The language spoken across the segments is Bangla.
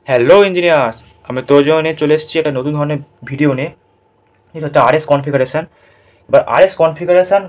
হ্যালো ইঞ্জিনিয়ার্স, আমি তোজনে চলে এসেছি একটা নতুন ধরনের ভিডিও নিয়ে। এটা হচ্ছে আরএস কনফিগারেশান। এবার আরএস কনফিগারেশান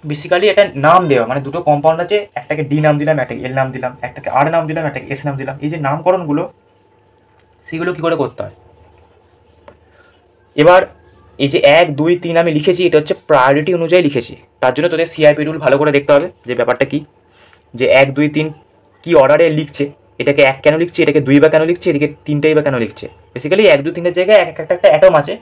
বেসিক্যালি একটা নাম দেওয়া, মানে দুটো কম্পাউন্ড আছে, একটাকে ডি নাম দিলাম, একটাকে এল নাম দিলাম, একটাকে আর নাম দিলাম, একটাকে এস নাম দিলাম। এই যে নামকরণগুলো, সেগুলো কী করে করতে হয়। এবার এই যে 1 2 3 আমি লিখেছি, এটা হচ্ছে প্রায়োরিটি অনুযায়ী লিখেছি। তার জন্য তোদের সিআইপি রুল ভালো করে দেখতে হবে যে ব্যাপারটা কী, যে 1 2 3 কী অর্ডারে লিখছে, এটাকে 1 কেন লিখছে, এটাকে 2 বা কেন লিখছে, এদিকে 3টেই বা কেন লিখছে। বেসিক্যালি 1 2 3-এর জায়গায় একটা অ্যাটম আছে,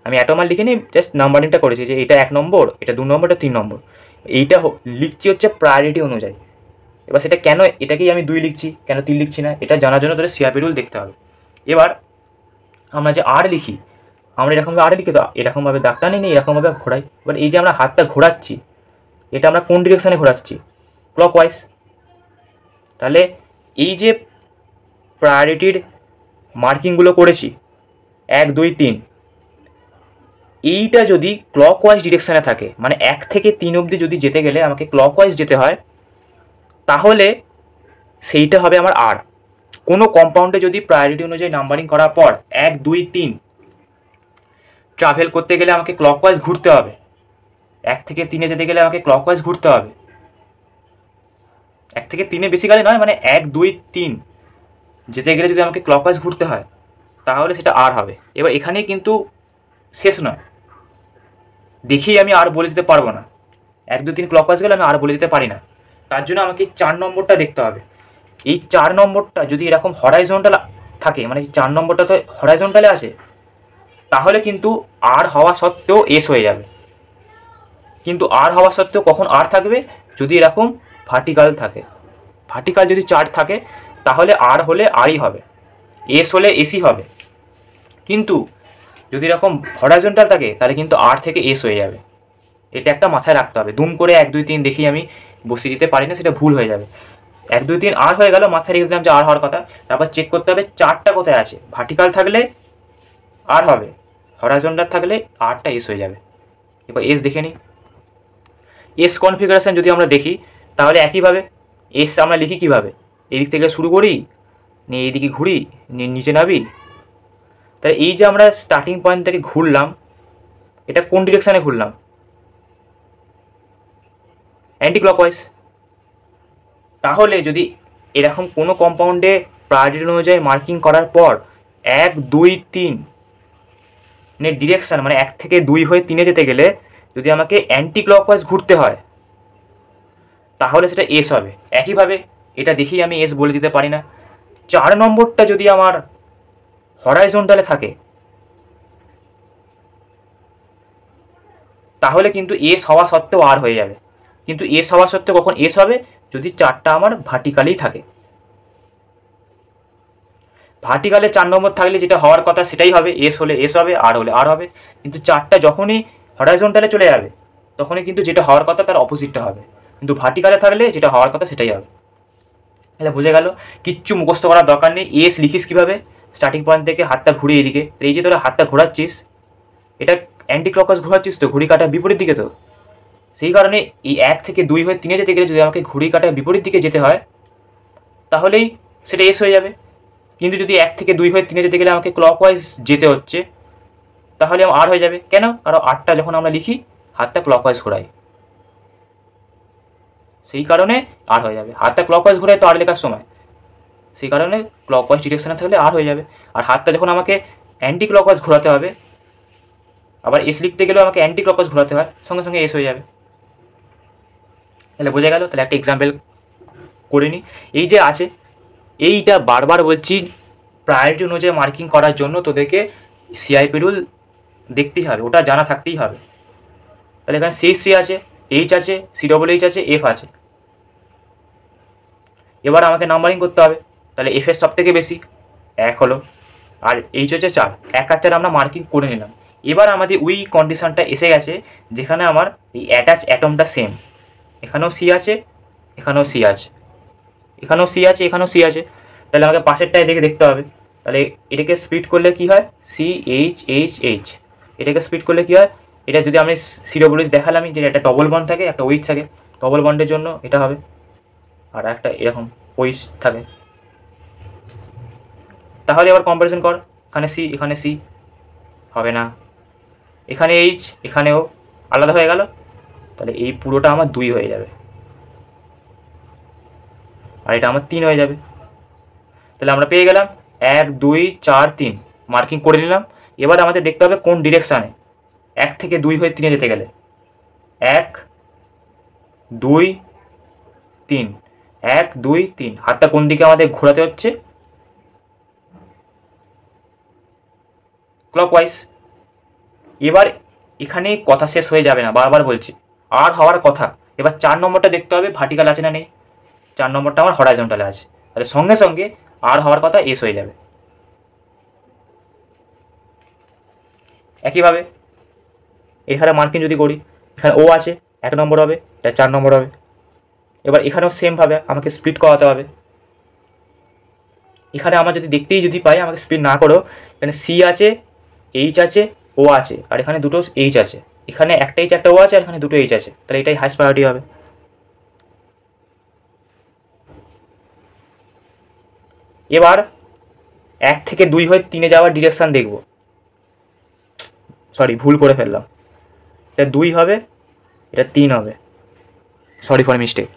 আমি অ্যাটম আর লিখিনি, জাস্ট নাম্বারিংটা করেছি যে এটা 1 নম্বর, এটা 2 নম্বর, এটা 3 নম্বর। এইটা লিখছি হচ্ছে প্রায়োরিটি অনুযায়ী। এবার সেটা কেন এটাকেই আমি 2 লিখছি, কেন 3 লিখছি না, এটা জানার জন্য তোদের সিআইপি রুল দেখতে হবে। এবার আমরা যে আর লিখি, আমরা এরকমভাবে আর লিখি, তো এরকমভাবে দাগটা নিই, এরকমভাবে ঘোরাই। এবার এই যে আমরা হাতটা ঘোরাচ্ছি, এটা আমরা কোন ডিরেকশানে ঘোরাচ্ছি? ক্লকওয়াইজ। তাহলে এই যে প্রায়োরিটির মার্কিংগুলো করেছি 1 2 3, এইটা যদি ক্লকওয়াইজ ডিরেকশানে থাকে, মানে 1 থেকে 3 অবধি যদি যেতে গেলে আমাকে ক্লকওয়াইজ যেতে হয়, তাহলে সেইটা হবে আমার আর। কোনো কম্পাউন্ডে যদি প্রায়োরিটি অনুযায়ী নাম্বারিং করার পর 1 2 3 ট্রাভেল করতে গেলে আমাকে ক্লকওয়াইজ ঘুরতে হবে, 1 থেকে 3-এ যেতে গেলে আমাকে ক্লকওয়াইজ ঘুরতে হবে। 1 থেকে 3-এ বেসিক্যালি নয়, মানে 1 2 3 যেতে গেলে যদি আমাকে ক্লকওয়াইজ ঘুরতে হয়, তাহলে সেটা আর হবে। এবার এখানে কিন্তু শেষ নয়, দেখেই আমি আর বলে দিতে পারবো না। 1 2 3 ক্লকওয়াইজ গেলে আমি আর বলে দিতে পারি না। তার জন্য আমাকে 4 নম্বরটা দেখতে হবে। এই 4 নম্বরটা যদি এরকম হরাইজন্টাল থাকে, মানে 4 নম্বরটা তো হরাইজন্টালে আছে, তাহলে কিন্তু আর হওয়া সত্ত্বেও এস হয়ে যাবে। কিন্তু আর হওয়া সত্ত্বেও কখন আর থাকবে? যদি এরকম ভার্টিক্যাল থাকে। ভার্টিক্যাল যদি 4 থাকে, তাহলে আর হলে আরই হবে, এস হলে এসই হবে। কিন্তু যদি এরকম হরাইজন্টাল থাকে, তাহলে কিন্তু আর থেকে এস হয়ে যাবে। এটা একটা মাথায় রাখতে হবে। দুম করে 1 2 3 দেখি আমি বসিয়ে দিতে পারি না, সেটা ভুল হয়ে যাবে। 1 2 3 আর হয়ে গেল, মাথায় রেখে দিলাম যে আর হওয়ার কথা। তারপর চেক করতে হবে 4টা কোথায় আছে। ভার্টিক্যাল থাকলে আর হবে, হরাইজন্টাল থাকলে আরটা এস হয়ে যাবে। এবার এস দেখে নিই। এস কনফিগারেশান যদি আমরা দেখি, তাহলে একইভাবে এস আমরা লিখি কীভাবে? এদিক থেকে শুরু করি, নিয়ে এইদিকে ঘুরি, নিয়ে নিচে নাবি। তাহলে এই যে আমরা স্টার্টিং পয়েন্ট থেকে ঘুরলাম, এটা কোন ডিরেকশানে ঘুরলাম? Anti clockwise. তাহলে যদি এরকম কোনো কম্পাউন্ডে প্রায়োরিটি অনুযায়ী মার্কিং করার পর 1 2 3 ডিরেকশান, মানে 1 থেকে 2 হয়ে 3-এ যেতে গেলে যদি আমাকে অ্যান্টি ক্লকওয়াইজ ঘুরতে হয়, তাহলে সেটা এস হবে। একইভাবে এটা দেখেই আমি এস বলে দিতে পারি না। 4 নম্বরটা যদি আমার হরাইজন্টালে থাকে, তাহলে কিন্তু এস হওয়া সত্ত্বেও আর হয়ে যাবে। কিন্তু এস হওয়া সত্ত্বেও কখন এস হবে? যদি 4টা আমার ভার্টিক্যালেই থাকে। ভার্টিক্যালে 4 নম্বর থাকলে যেটা হওয়ার কথা সেটাই হবে, এস হলে এস হবে, আর হলে আর হবে। কিন্তু 4টা যখনই হরাইজন্টালে চলে যাবে, তখনই কিন্তু যেটা হওয়ার কথা তার অপোজিটটা হবে। কিন্তু ভার্টিক্যালে থাকলে যেটা হওয়ার কথা সেটাই হবে। তাহলে বুঝে গেল, কিচ্ছু মুখস্থ করার দরকার নেই। এস লিখিস কীভাবে? স্টার্টিং পয়েন্ট থেকে হাতটা ঘুরিয়ে এদিকে। এই যে তোরা হাতটা ঘোরাচ্ছিস, এটা অ্যান্টি ক্লকওয়াইজ ঘোরাচ্ছিস তো, ঘুড়ি কাটার বিপরীত দিকে তো। সেই কারণে এই 1 থেকে 2 হয়ে 3-এ যেতে গেলে যদি আমাকে ঘুড়ি কাটার বিপরীত দিকে যেতে হয়, তাহলেই সেটা এস হয়ে যাবে। কিন্তু যদি 1 থেকে 2 হয়ে 3-এ যেতে গেলে আমাকে ক্লকওয়াইজ যেতে হচ্ছে, তাহলে আর হয়ে যাবে। কেন? কারণ আরটা যখন আমরা লিখি, হাতটা ক্লকওয়াইজ ঘোরাই, সেই কারণে আর হয়ে যাবে। হাতটা ক্লকওয়াইজ ঘোরাই তো আর লেখার সময়, সেই কারণে ক্লকওয়াইজ ডিরেকশানে থাকলে আর হয়ে যাবে। আর হাতটা যখন আমাকে অ্যান্টি ক্লকওয়াইজ ঘোরাতে হবে, আবার এস লিখতে গেলেও আমাকে অ্যান্টি ক্লকওয়াইজ ঘোরাতে হয়, সঙ্গে সঙ্গে এস হয়ে যাবে। তাহলে বোঝা গেল। তাহলে একটা এক্সাম্পল করে নিই। এই যে আছে, এইটা বারবার বলছি, প্রায়োরিটি অনুযায়ী মার্কিং করার জন্য তোদেরকে সিআইপি রুল দেখতেই হবে, ওটা জানা থাকতেই হবে। তাহলে এখানে সি আছে, এইচ আছে, CHH আছে, এফ আছে। এবার আমাকে নাম্বারিং করতে হবে। তাহলে এফের সব থেকে বেশি 1 হলো, আর এইচ হচ্ছে 4। 1 আর 4 আমরা মার্কিং করে নিলাম। এবার আমাদের ওই কন্ডিশনটা এসে গেছে যেখানে আমার এই অ্যাটাচ অ্যাটমটা সেম। এখানেও সি আছে, এখানেও সি আছে, এখানেও সি আছে, এখানেও সি আছে। তাহলে আমাকে পাশেরটায় দেখতে হবে। তাহলে এটাকে স্প্লিট করলে কি হয়? CHH। এটাকে স্প্লিট করলে কি হয়? এটা যদি আমি CHH দেখালামই যে একটা ডবল বন্ড থাকে, একটা ওইচ থাকে, ডবল বন্ডের জন্য এটা হবে, আর একটা এরকম ওইচ থাকে। তাহলে এবার কম্পারিজন কর, এখানে সি এখানে সি হবে না, এখানে এইচ এখানেও আলাদা হয়ে গেল, তাহলে এই পুরোটা আমার 2 হয়ে যাবে আর এটা আমার 3 হয়ে যাবে। তাহলে আমরা পেয়ে গেলাম 1 2 4 3 মার্কিং করে নিলাম। এবার আমাদের দেখতে হবে কোন ডিরেকশানে 1 থেকে 2 হয়ে 3 যেতে গেলে 1 2 3 1 2 3 হাতটা কোন দিকে আমাদের ঘোরাতে হচ্ছে, ক্লকওয়াইজ। এবার এখানে কথা শেষ হয়ে যাবে না, বারবার বলছি আর হওয়ার কথা। এবার 4 নম্বরটা দেখতে হবে ভার্টিক্যাল আছে না নেই, 4 নম্বরটা আমার হরাইজন্টালে আছে, তাহলে সঙ্গে সঙ্গে আর হওয়ার কথা এস হয়ে যাবে। একইভাবে এখানে মার্কিং যদি করি, এখানে ও আছে 1 নম্বর হবে, এটা 4 নম্বর হবে। এবার এখানেও সেমভাবে আমাকে স্প্লিট করাতে হবে। এখানে আমার যদি দেখতেই যদি পাই, আমাকে স্প্লিট না করেও এখানে সি আছে, এইচ আছে, ও আছে, আর এখানে দুটো এইচ আছে, এখানে একটা এইচ একটা ও আছে, আর এখানে দুটো এইচ আছে, তাহলে এটাই হাইস্ট প্রায়োরিটি হবে। এবার 1 থেকে 2 হয়ে 3-এ যাওয়ার ডিরেকশান দেখব। সরি, ভুল করে ফেললাম, এটা 2 হবে, এটা 3 হবে, সরি ফর মিস্টেক।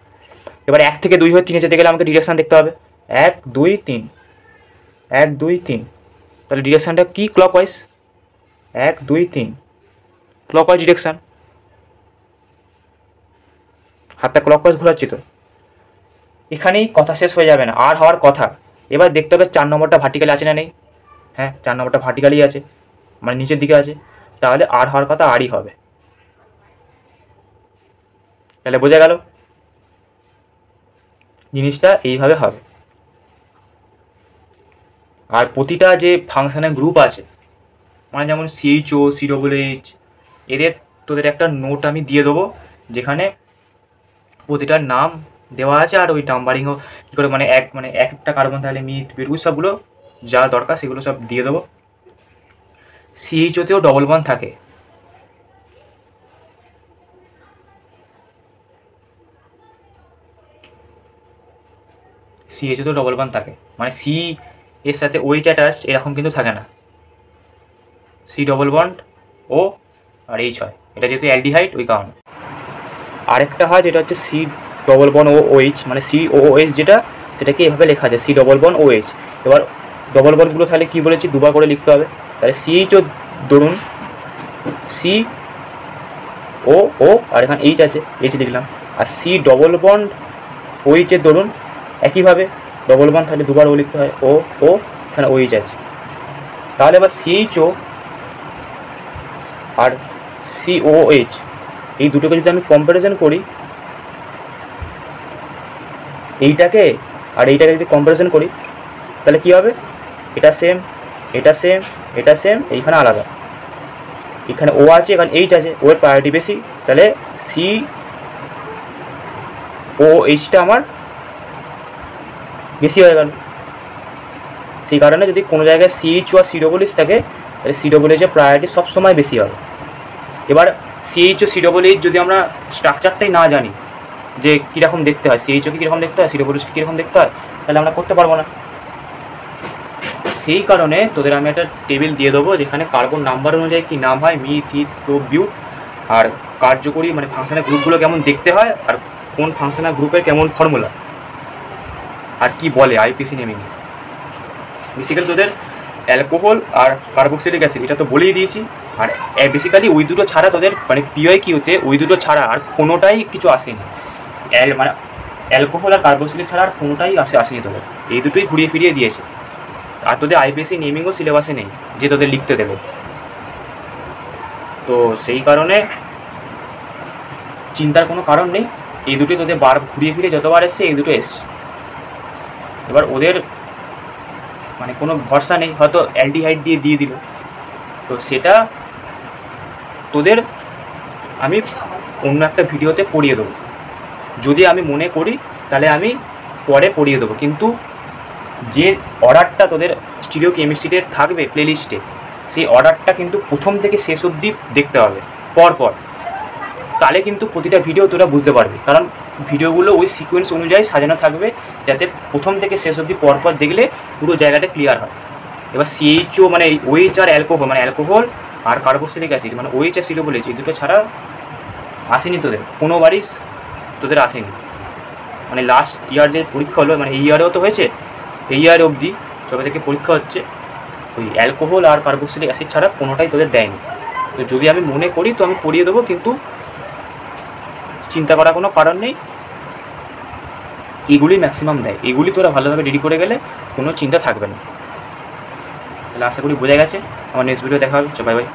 এবার 1 থেকে 2 হয়ে 3-এ যেতে গেলে আমাকে ডিরেকশান দেখতে হবে 1 2 3 1 2 3, তাহলে ডিরেকশানটা কি, ক্লকওয়াইজ 1 2 3 ক্লকওয়াইজ ডিরেকশান। হাতটা ক্লকওয়াইজ ঘোরাচ্ছি তো। এখানেই কথা শেষ হয়ে যাবে না, আর হওয়ার কথা। এবার দেখতে হবে 4 নম্বরটা ভার্টিক্যালি আছে না নেই, হ্যাঁ 4 নম্বরটা ভার্টিক্যালি আছে, মানে নিচের দিকে আছে, তাহলে আর হওয়ার কথা আরই হবে। তাহলে বোঝা গেল জিনিসটা এইভাবে হবে। আর প্রতিটা যে ফাংশনের গ্রুপ আছে, মানে যেমন সিএইচও COOH, এদের তোদের একটা নোট আমি দিয়ে দেবো, যেখানে প্রতিটার নাম দেওয়া আছে আর ওই নাম্বারিংও কী করে, মানে একটা কার্বন তাহলে মিট বিটুইট সবগুলো যা দরকার সেগুলো সব দিয়ে দেবো। সিএইচওতেও ডবল বন্ড থাকে, সিএইচওতেও ডবল বন্ড থাকে, মানে সি এর সাথে ওইচ অ্যাটাচ এরকম কিন্তু থাকে না, সি ডবল বন্ড ও আর এইচ হয়, এটা যেহেতু অ্যালডিহাইড ওই কারণে। আরেকটা হয় যেটা হচ্ছে সি ডবল বন্ড ও ওইচ, মানে COOH যেটা, সেটাকে এভাবে লেখা আছে সি ডবল বন্ড OH। এবার ডবল বন্ডগুলো তাহলে কী বলেছি, দুবার করে লিখতে হবে, তাহলে সিএইচও ধরুন COO আর এখানে এইচ আছে, এইচ লিখলাম, আর সি ডবল বন্ড OHের ধরুন একইভাবে ডবল বন্ড তাহলে দুবার ও লিখতে হয়, ও এখানে OH আছে। তাহলে এবার CHO আর COOH এই দুটোকে যদি আমি কম্প্যারিজন করি, এইটাকে আর এইটাকে যদি কম্প্যারিজন করি, তাহলে কী হবে, এটা সেম এটা সেম এটা সেম, এইখানে আলাদা, এখানে ও আছে এখানে এইচ আছে, ও এর প্রায়োরিটি বেশি, তাহলে COOHটা আমার বেশি হয়ে গেল। সেই কারণে যদি কোনো জায়গায় CHO আর COOH থাকে, তাহলে COOH-এর প্রায়োরিটি সবসময় বেশি হবে। এবার CHO COOH যদি আমরা স্ট্রাকচারটাই না জানি যে কীরকম দেখতে হয়, CHOকে কীরকম দেখতে হয়, COOHকে কীরকম দেখতে হয়, তাহলে আমরা করতে পারবো না। সেই কারণে তোদের আমি একটা টেবিল দিয়ে দেবো, যেখানে কার্বন নাম্বার অনুযায়ী কী নাম হয়, মিথ বিউট, আর কার্যকরী মানে ফাংশনাল গ্রুপগুলো কেমন দেখতে হয়, আর কোন ফাংশনাল গ্রুপের কেমন ফর্মুলা, আর কি বলে IPC নেমিং। বেসিক্যালি তোদের অ্যালকোহল আর কার্বক্সিলিক অ্যাসিড এটা তো বলেই দিয়েছি, আর বেসিক্যালি ওই দুটো ছাড়া তোদের মানে PYQতে ওই দুটো ছাড়া আর কোনোটাই কিছু আসেনি, মানে অ্যালকোহল আর কার্বক্সিলিক ছাড়া আর কোনোটাই আসেনি তোদের, এই দুটোই ঘুরিয়ে ফিরিয়ে দিয়েছে। আর তোদের IPC নেমিংও সিলেবাসে নেই যে তোদের লিখতে দেবে, তো সেই কারণে চিন্তার কোনো কারণ নেই, এই দুটোই তোদের বার ঘুরিয়ে ফিরে যতবার এসছে এই দুটো এসছে। এবার ওদের মানে কোনো ভরসা নেই, হয়তো অ্যালডিহাইড দিয়ে দিল, তো সেটা তোদের আমি অন্য একটা ভিডিওতে পড়িয়ে দেবো, যদি আমি মনে করি তাহলে আমি পরে পড়িয়ে দেবো, কিন্তু যে অর্ডারটা তোদের স্টিরিওকেমিস্ট্রিতে থাকবে প্লেলিস্টে, সেই অর্ডারটা কিন্তু প্রথম থেকে শেষ অবধি দেখতে হবে পরপর, তাহলে কিন্তু প্রতিটা ভিডিও তোরা বুঝতে পারবি, কারণ ভিডিওগুলো ওই সিকোয়েন্স অনুযায়ী সাজানো থাকবে, যাতে প্রথম থেকে শেষ অবধি পরপর দেখলে পুরো জায়গাটা ক্লিয়ার হয়। এবার সিএইচও মানে ওএইচ আর অ্যালকোহল মানে অ্যালকোহল আর কার্বক্সিলিক অ্যাসিড মানে ওএইচ আর সিও বলেছি, এই দুটো ছাড়া আসেনি তোদের, কোনোবারই তোদের আসেনি। মানে লাস্ট ইয়ার যে পরীক্ষা হলো, মানে এই ইয়ারেও তো হয়েছে, এই ইয়ার অবধি যবে থেকে পরীক্ষা হচ্ছে ওই অ্যালকোহল আর কার্বক্সিলিক অ্যাসিড ছাড়া কোনোটাই তোদের দেয়নি। তো যদি আমি মনে করি তো আমি পড়িয়ে দেবো, কিন্তু চিন্তা করার কোনো কারণ নেই, এগুলি ম্যাক্সিমাম দেয়, এগুলি তোরা ভালোভাবে রেডি করে গেলে কোনো চিন্তা থাকবে না। তাহলে আশা করি বোঝা গেছে। আমার নেক্সট ভিডিও দেখা হবে, বাই বাই।